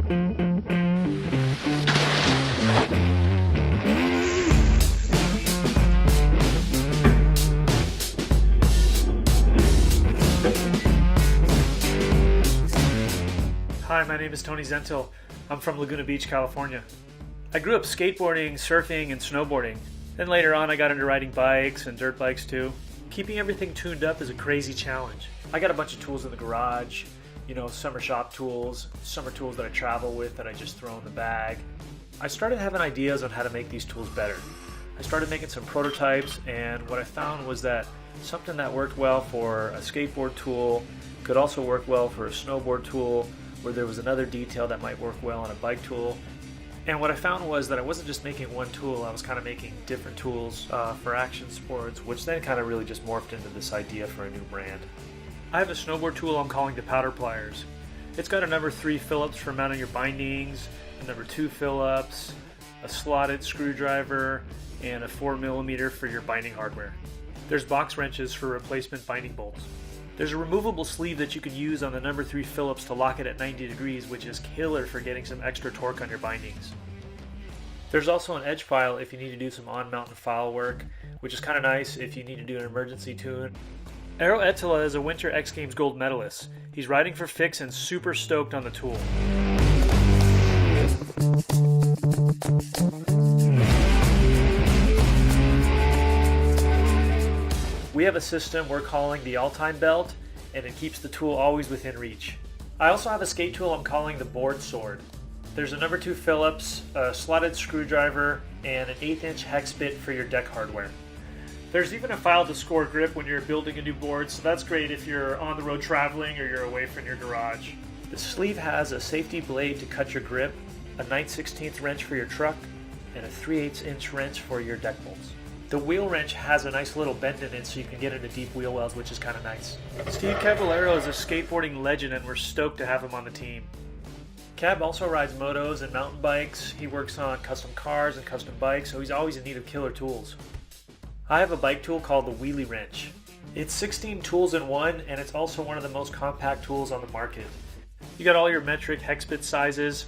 Hi, my name is Tony Zentil. I'm from Laguna Beach, California. I grew up skateboarding, surfing, and snowboarding. Then later on I got into riding bikes and dirt bikes too. Keeping everything tuned up is a crazy challenge. I got a bunch of tools in the garage, summer shop tools, summer tools that I travel with that I just throw in the bag. I started having ideas on how to make these tools better. I started making some prototypes, and what I found was that something that worked well for a skateboard tool could also work well for a snowboard tool, where there was another detail that might work well on a bike tool. And what I found was that I wasn't just making one tool, I was kind of making different tools for action sports, which then kind of really just morphed into this idea for a new brand. I have a snowboard tool I'm calling the Powder Pliers. It's got a number 3 Phillips for mounting your bindings, a number 2 Phillips, a slotted screwdriver, and a 4mm for your binding hardware. There's box wrenches for replacement binding bolts. There's a removable sleeve that you can use on the number 3 Phillips to lock it at 90 degrees, which is killer for getting some extra torque on your bindings. There's also an edge file if you need to do some on-mountain file work, which is kind of nice if you need to do an emergency tune. Eero Ettila is a Winter X Games gold medalist. He's riding for Fix and super stoked on the tool. We have a system we're calling the all-time belt, and it keeps the tool always within reach. I also have a skate tool I'm calling the board sword. There's a number 2 Phillips, a slotted screwdriver, and an 1/8" hex bit for your deck hardware. There's even a file to score grip when you're building a new board, so that's great if you're on the road traveling or you're away from your garage. The sleeve has a safety blade to cut your grip, a 9/16 wrench for your truck, and a 3/8" wrench for your deck bolts. The wheel wrench has a nice little bend in it so you can get into deep wheel wells, which is kind of nice. Steve Cavallero is a skateboarding legend, and we're stoked to have him on the team. Cab also rides motos and mountain bikes. He works on custom cars and custom bikes, so he's always in need of killer tools. I have a bike tool called the Wheelie Wrench. It's 16 tools in one, and it's also one of the most compact tools on the market. You got all your metric hex bit sizes,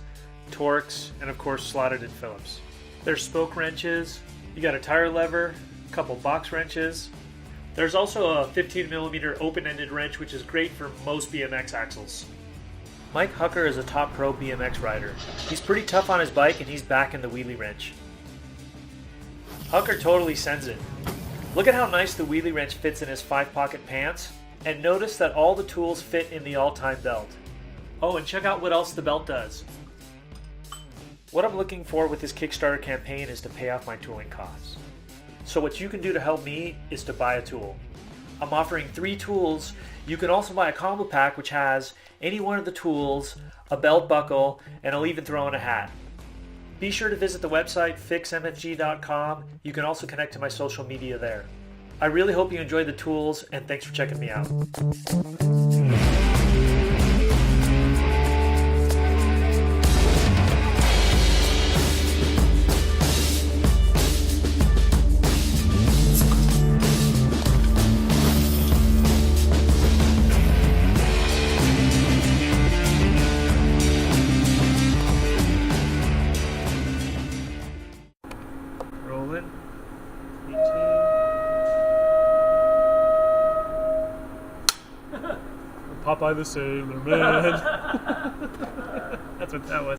Torx, and of course slotted in Phillips. There's spoke wrenches. You got a tire lever, a couple box wrenches. There's also a 15mm open-ended wrench, which is great for most BMX axles. Mike Hucker is a top pro BMX rider. He's pretty tough on his bike, and he's back in the wheelie wrench. Hucker totally sends it. Look at how nice the wheelie wrench fits in his 5-pocket pants, and notice that all the tools fit in the all-time belt. Oh, and check out what else the belt does. What I'm looking for with this Kickstarter campaign is to pay off my tooling costs. So what you can do to help me is to buy a tool. I'm offering 3 tools. You can also buy a combo pack which has any one of the tools, a belt buckle, and I'll even throw in a hat. Be sure to visit the website fixmfg.com. You can also connect to my social media there. I really hope you enjoy the tools, and thanks for checking me out. Rolling. 18. Popeye the Sailor Man. That's what that was.